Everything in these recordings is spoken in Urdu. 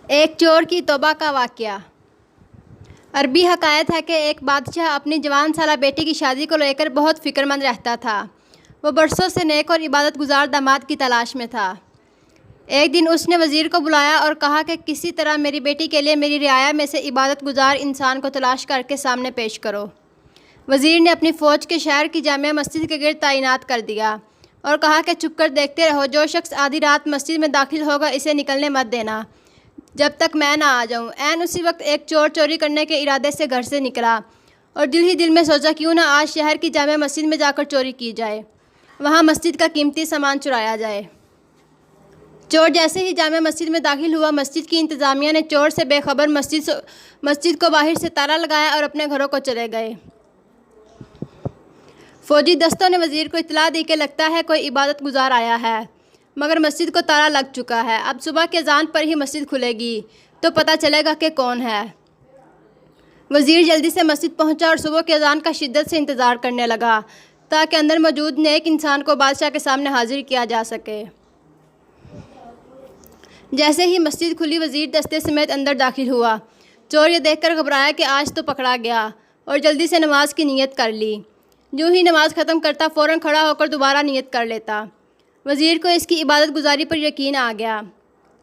ایک چور کی توبہ کا واقعہ۔ عربی حکایت ہے کہ ایک بادشاہ اپنی جوان سالہ بیٹی کی شادی کو لے کر بہت فکر مند رہتا تھا۔ وہ برسوں سے نیک اور عبادت گزار داماد کی تلاش میں تھا۔ ایک دن اس نے وزیر کو بلایا اور کہا کہ کسی طرح میری بیٹی کے لیے میری رعایا میں سے عبادت گزار انسان کو تلاش کر کے سامنے پیش کرو۔ وزیر نے اپنی فوج کے شہر کی جامع مسجد کے گرد تعینات کر دیا اور کہا کہ چھپ کر دیکھتے رہو، جو شخص آدھی رات مسجد میں داخل ہوگا اسے نکلنے مت دینا جب تک میں نہ آ جاؤں۔ عین اسی وقت ایک چور چوری کرنے کے ارادے سے گھر سے نکلا اور دل ہی دل میں سوچا کیوں نہ آج شہر کی جامع مسجد میں جا کر چوری کی جائے، وہاں مسجد کا قیمتی سامان چرایا جائے۔ چور جیسے ہی جامع مسجد میں داخل ہوا، مسجد کی انتظامیہ نے چور سے بے خبر مسجد کو باہر سے تالا لگایا اور اپنے گھروں کو چلے گئے۔ فوجی دستوں نے وزیر کو اطلاع دی کہ لگتا ہے کوئی عبادت گزار آیا ہے، مگر مسجد کو تالا لگ چکا ہے۔ اب صبح کے اذان پر ہی مسجد کھلے گی تو پتہ چلے گا کہ کون ہے۔ وزیر جلدی سے مسجد پہنچا اور صبح کے اذان کا شدت سے انتظار کرنے لگا تاکہ اندر موجود نیک انسان کو بادشاہ کے سامنے حاضر کیا جا سکے۔ جیسے ہی مسجد کھلی، وزیر دستے سمیت اندر داخل ہوا۔ چور یہ دیکھ کر گھبرایا کہ آج تو پکڑا گیا اور جلدی سے نماز کی نیت کر لی۔ جو ہی نماز ختم کرتا فوراً کھڑا ہو کر دوبارہ نیت کر لیتا۔ وزیر کو اس کی عبادت گزاری پر یقین آ گیا۔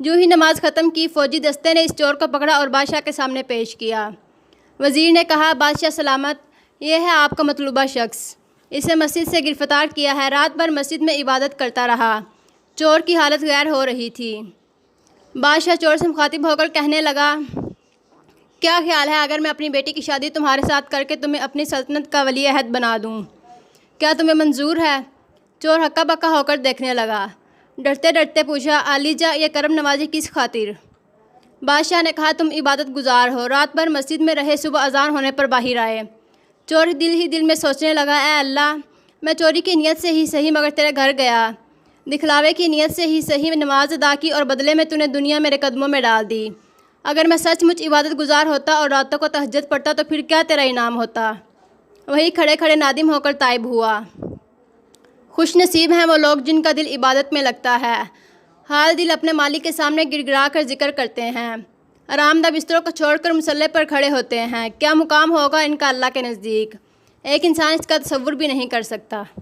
جو ہی نماز ختم کی، فوجی دستے نے اس چور کو پکڑا اور بادشاہ کے سامنے پیش کیا۔ وزیر نے کہا، بادشاہ سلامت، یہ ہے آپ کا مطلوبہ شخص۔ اسے مسجد سے گرفتار کیا ہے، رات بھر مسجد میں عبادت کرتا رہا۔ چور کی حالت غیر ہو رہی تھی۔ بادشاہ چور سے مخاطب ہو کر کہنے لگا، کیا خیال ہے اگر میں اپنی بیٹی کی شادی تمہارے ساتھ کر کے تمہیں اپنی سلطنت کا ولی عہد بنا دوں؟ کیا تمہیں منظور ہے؟ چور ہکا بکا ہو کر دیکھنے لگا۔ ڈرتے ڈرتے پوچھا، عالیجا، یہ کرم نوازی کس خاطر؟ بادشاہ نے کہا، تم عبادت گزار ہو، رات بھر مسجد میں رہے، صبح اذان ہونے پر باہر آئے۔ چور دل ہی دل میں سوچنے لگا، اے اللہ، میں چوری کی نیت سے ہی صحیح مگر تیرے گھر گیا، دکھلاوے کی نیت سے ہی صحیح نماز ادا کی اور بدلے میں تو نے دنیا میرے قدموں میں ڈال دی۔ اگر میں سچ مچ عبادت گزار ہوتا اور راتوں کو تہجد پڑھتا تو پھر کیا تیرا انعام ہوتا؟ وہی کھڑے کھڑے نادم ہو کر تائب ہوا۔ خوش نصیب ہیں وہ لوگ جن کا دل عبادت میں لگتا ہے، حال دل اپنے مالک کے سامنے گڑ گڑا کر ذکر کرتے ہیں، آرام دہ بستروں کو چھوڑ کر مصلے پر کھڑے ہوتے ہیں۔ کیا مقام ہوگا ان کا اللہ کے نزدیک، ایک انسان اس کا تصور بھی نہیں کر سکتا۔